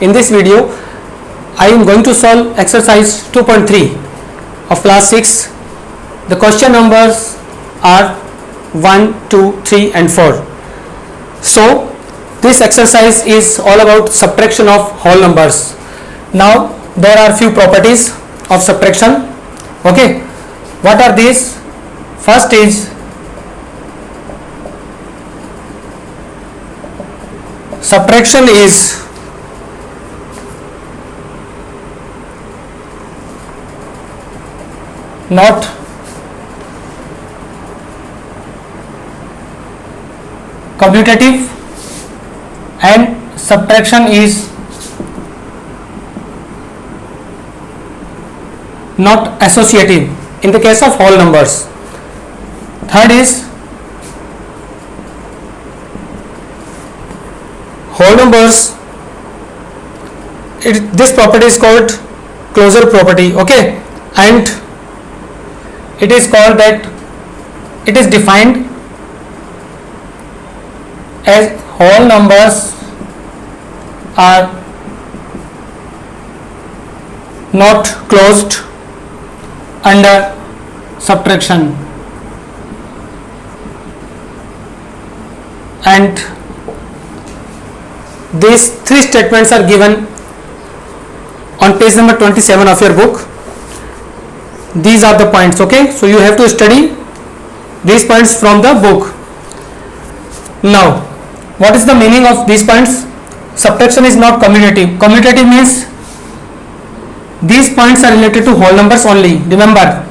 In this video, I am going to solve exercise 2.3 of class 6. The question numbers are 1, 2, 3 and 4. So, this exercise is all about subtraction of whole numbers. Now, there are few properties of subtraction. Okay, what are these? First is subtraction is not commutative and subtraction is not associative in the case of whole numbers. Third is whole numbers, this property is called closure property, okay, and it is called that it is defined as whole numbers are not closed under subtraction, and these three statements are given on page number 27 of your book. These are the points, okay, so you have to study these points from the book. Now, what is the meaning of these points? Subtraction is not commutative. Commutative means these points are related to whole numbers only, remember.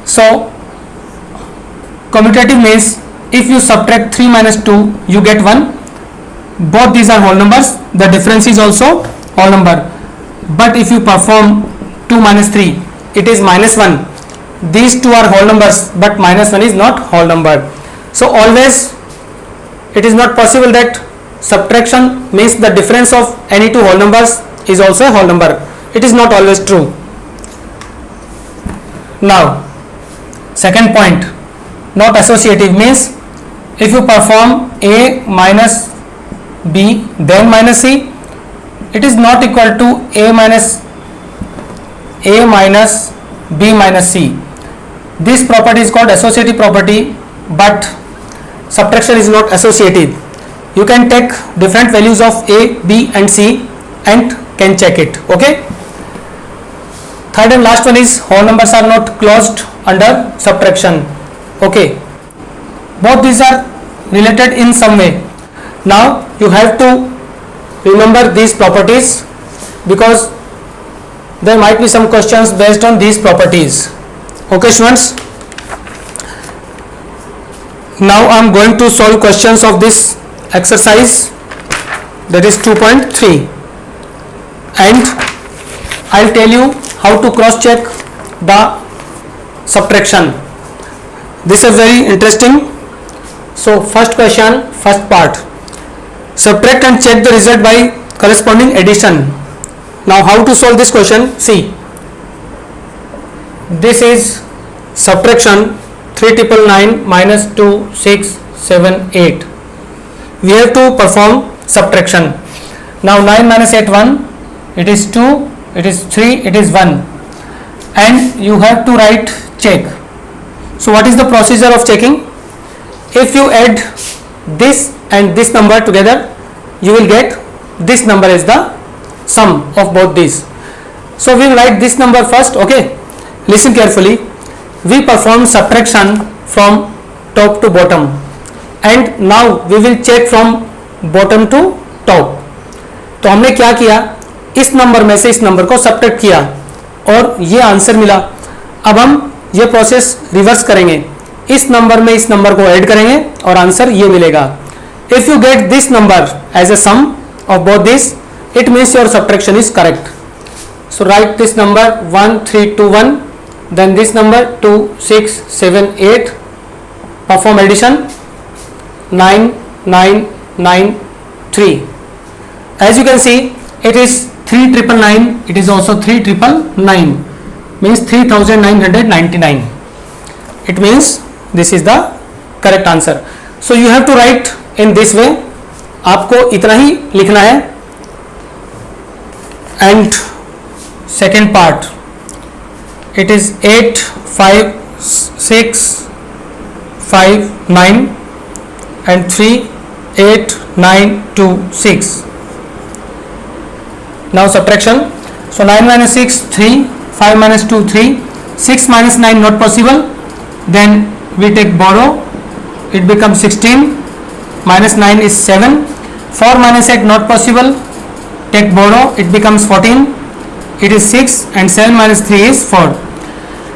So, commutative means if you subtract 3 minus 2, you get 1. Both these are whole numbers, the difference is also whole number. But if you perform 2 minus 3, it is minus 1. These two are whole numbers, but minus 1 is not whole number. So, always it is not possible that subtraction means the difference of any two whole numbers is also a whole number. It is not always true. Now, second point, not associative means if you perform A minus B then minus C, it is not equal to A minus B minus C. This property is called associative property, but subtraction is not associative. You can take different values of A, B and C and can check it, okay. Third and last one is whole numbers are not closed under subtraction, okay. Both these are related in some way. Now you have to remember these properties because there might be some questions based on these properties, okay students. Now I am going to solve questions of this exercise, that is 2.3, and I will tell you how to cross check the subtraction. This is very interesting. So first question, first part, subtract and check the result by corresponding addition. Now how to solve this question? See, this is subtraction 3,999 minus 2, 6, 7, 8. We have to perform subtraction. Now 9 minus 8, 1, it is 2, it is 3, it is 1, and you have to write check. So what is the procedure of checking? If you add this and this number together, you will get this number as the sum of both these. So we will write this number first, okay. Listen carefully. We perform subtraction from top to bottom, and now we will check from bottom to top. तो हमने क्या किया, इस number में से इस number को subtract किया और ये आंसर मिला. अब हम ये प्रोसेस रिवर्स करेंगे, इस नंबर में इस नंबर को ऐड करेंगे और आंसर ये मिलेगा. If you get this number as a sum of both this, it means your subtraction is correct. So write this number 1, 3, 2, 1, then this number 2, 6, 7, 8, perform addition 9, 9, 9, 3. As you can see, it is 3,999, it is also 3,999, means 3,999. It means this is the correct answer. So you have to write in this way. आपको इतना ही लिखना है. and second part, it is 8 5 6 5 9 and 3 8 9 2 6. Now subtraction. So 9 minus 6 3, 5 minus 2 3, 6 minus 9 not possible, then we take borrow, it becomes 16, minus 9 is 7, 4 minus 8 not possible, take borrow, it becomes 14, it is 6, and 7 minus 3 is 4.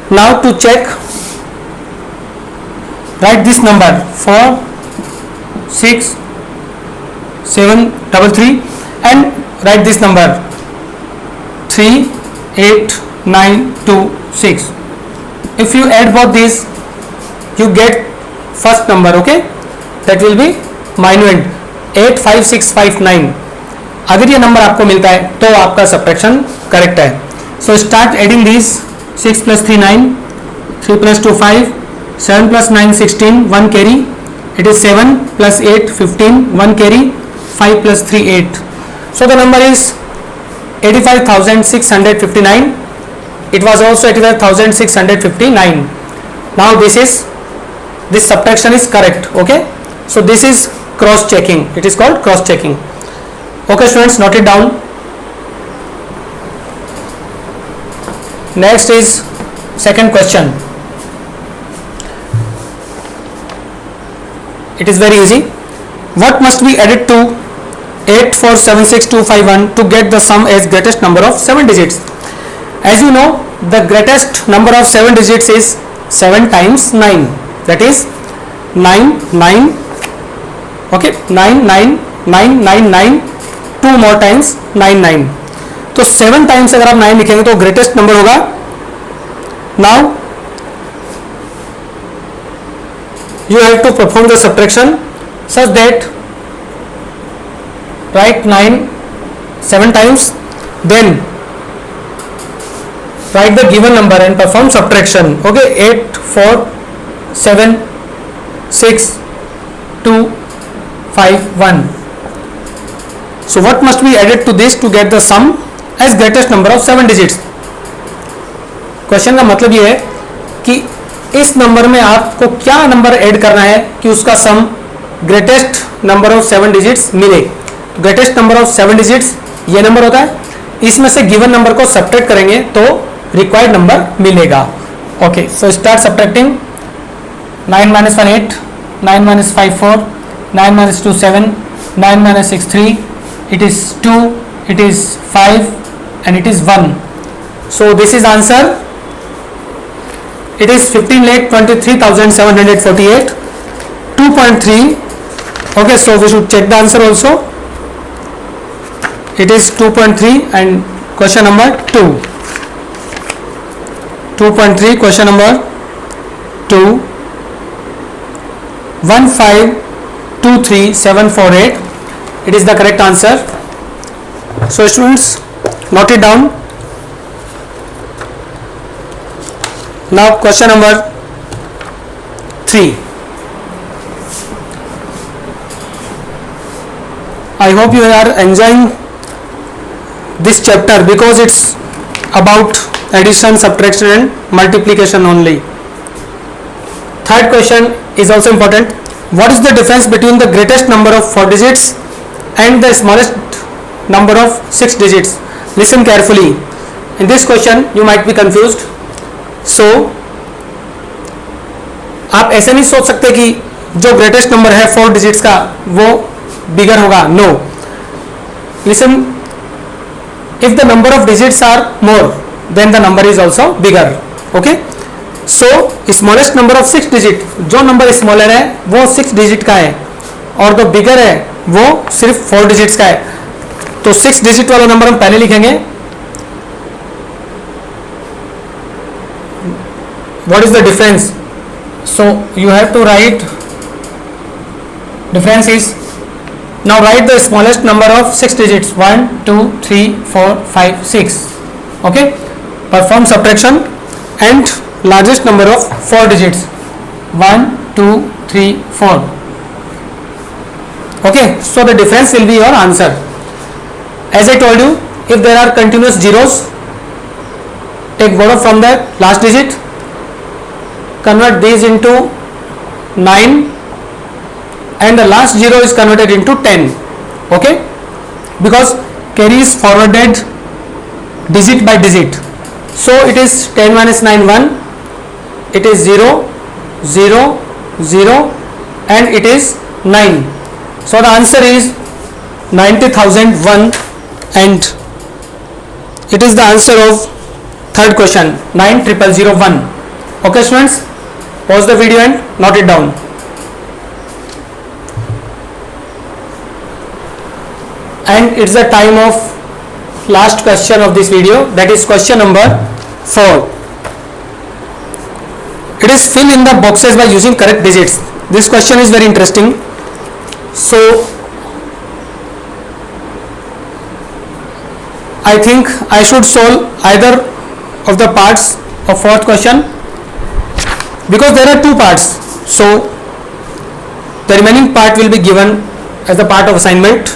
Now to check, write this number 4 6 7 3 3 and write this number 3 8 9 2 6. If you add both these, you get first number, okay, that will be minuend 8 5 6 5 9. अगर ये number आपको मिलता है तो आपका subtraction correct है. So start adding this. 6 plus 3 9, 3 plus 2 5, 7 plus 9 16, 1 carry, it is 7 plus 8 15, 1 carry, 5 plus 3 8. So the number is 85,659. It was also 85,659. Now this subtraction is correct, okay. So this is cross checking, it is called cross checking. Okay students, note it down. Next is second question. It is very easy. What must be added to 8476251 to get the sum as greatest number of 7 digits? As you know, the greatest number of 7 digits is 7 times 9, that is 9 9, okay, 9 9 9 9 9, 2 more times 9 9. तो 7 times अगर आप 9 लिखेंगे तो greatest number होगा. Now you have to perform the subtraction such that write 9 7 times, then write the given number and perform subtraction. Okay, 8 4 7 6 2 5 1. So what must be added to this to get the sum as greatest number of 7 digits? Question का मतलब ये है कि इस number में आपको क्या number add करना है कि उसका सम ग्रेटेस्ट नंबर ऑफ 7 डिजिट्स मिले. ग्रेटेस्ट नंबर ऑफ 7 डिजिट्स ये नंबर होता है, इसमें से गिवन नंबर को सब्ट्रैक्ट करेंगे तो रिक्वायर्ड नंबर मिलेगा. Okay, so start subtracting. 9 minus 1 8, 9 minus 5 4, 9 minus 2 7, 9 minus 6 3, it is 2, it is 5 and it is 1. So this is answer. It is 15,23,748. 2.3. Okay, so we should check the answer also. It is 2.3 and question number 2. 2.3 question number 2. 1523748. It is the correct answer. So students, note it down. Now question number 3. I hope you are enjoying this chapter because it's about addition, subtraction and multiplication only. Third question is also important. What is the difference between the greatest number of 4 digits and the smallest number of 6 digits? Listen carefully. In this question you might be confused. So आप ऐसे नहीं सोच सकते कि जो greatest number है 4 digits का वो बिगर होगा. No, listen, if the number of digits are more then the number is also bigger. Okay, so smallest number of 6 digit, जो नंबर स्मॉलर है वो 6 डिजिट का है और जो बिगर है वो सिर्फ 4 डिजिट्स का है. तो 6 डिजिट वाला नंबर हम पहले लिखेंगे. What is the difference? So you have to write difference is, now write the smallest number of 6 digits 1 2 3 4 5 6. Okay, perform subtraction and largest number of 4 digits 1 2 3 4. Okay, so the difference will be your answer. As I told you, if there are continuous zeros, take borrow from the last digit, convert these into 9 and the last 0 is converted into 10. Okay, because carry is forwarded digit by digit, so it is 10 minus 9 1, it is 0 0 0 and it is 9. So the answer is 90,001 and it is the answer of third question 90001. Okay students, pause the video and note it down. And it's the time of last question of this video, that is question number 4. It is fill in the boxes by using correct digits. This question is very interesting. So I think I should solve either of the parts of fourth question, because there are two parts, so the remaining part will be given as the part of assignment.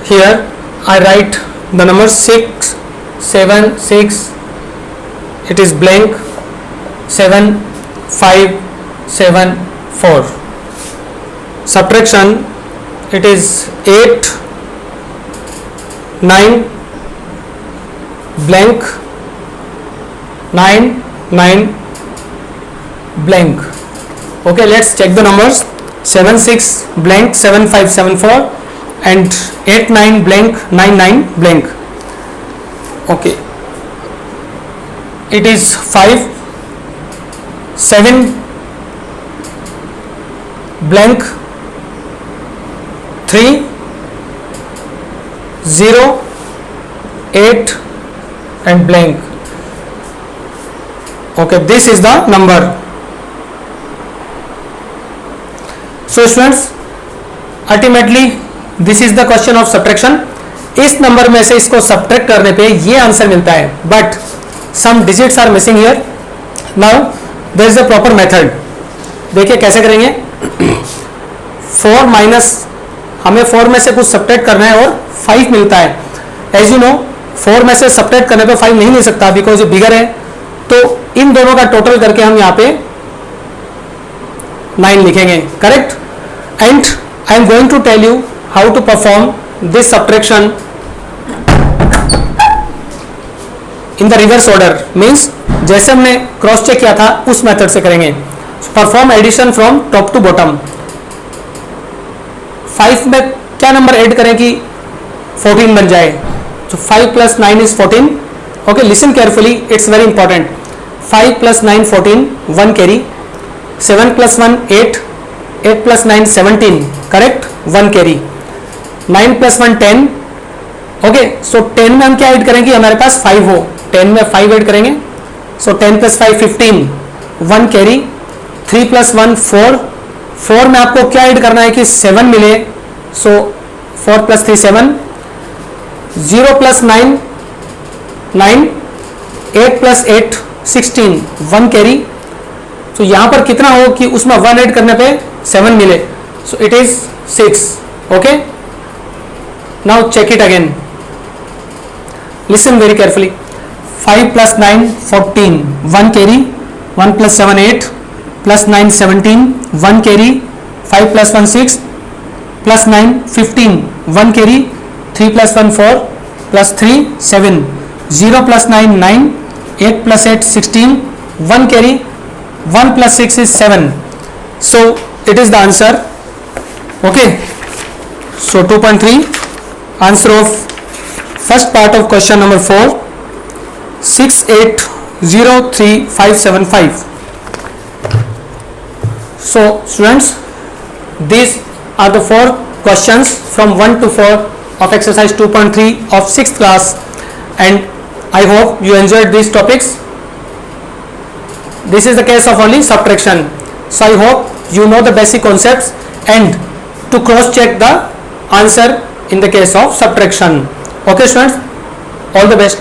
Here I write the number 6 7 6, it is blank 7 5 7 4. Subtraction, it is 8 9 blank 9 9 blank. Okay, let's check the numbers. 7 6 blank 7 5 7 4 and 8 9 blank 9 9 blank. Okay, it is 5 7 blank 3 0 8 and blank. Okay, this is the number. So students, ultimately this is the question of subtraction. इस number में से इसको subtract करने पे ये answer मिलता है, but some digits are missing here. Now there is a proper method. देखिए कैसे करेंगे. 4 माइनस, हमें 4 में से कुछ सब्ट्रैक्ट करना है और 5 मिलता है. एज यू नो 4 में से सब्ट्रैक्ट करने पे 5 नहीं मिल सकता, बिकॉज ये बिगर है. तो इन दोनों का टोटल करके हम यहाँ पे 9 लिखेंगे. Correct. And I am going to tell you how to perform this subtraction in the reverse order. Means जैसे हमने क्रॉस चेक किया था उस मेथड से करेंगे. Perform addition from top to bottom. 5 में क्या नंबर ऐड करें कि 14 बन जाए. तो 5 plus 9 is 14. Okay, listen carefully, it's very important. 5 plus 9 14, 1 carry. 7 plus 1 8, 8 plus 9 17, correct, 1 carry. 9 plus 1 10. Okay, so 10 में हम क्या ऐड करेंगे, हमारे पास 5 हो. 10 में 5 ऐड करेंगे. सो 10 प्लस 5 15, 1 कैरी. 3 प्लस 1 4. 4 में आपको क्या ऐड करना है कि 7 मिले. सो 4 प्लस 3 7. 0 प्लस 9 9. 8 plus 8 16, 1 carry. तो यहां पर कितना हो कि उसमें 1 ऐड करने पे 7 मिले. So it is 6. Okay, now check it again. Listen very carefully. 5 plus 9 14, 1 carry. 1 plus 7 8, plus 9 17, 1 carry. 5 plus 1 6, plus 9 15, 1 carry. 3 plus 1 4, plus 3 7. 0 plus 9 9. 8 plus 8 16, 1 carry. 1 plus 6 is 7. So it is the answer. Okay, so 2.3 answer of first part of question number 4, 6803,575. So students, these are the 4 questions from 1 to 4 of exercise 2.3 of 6th class, and I hope you enjoyed these topics. This is the case of only subtraction. So I hope you know the basic concepts and to cross check the answer in the case of subtraction. Okay students, all the best.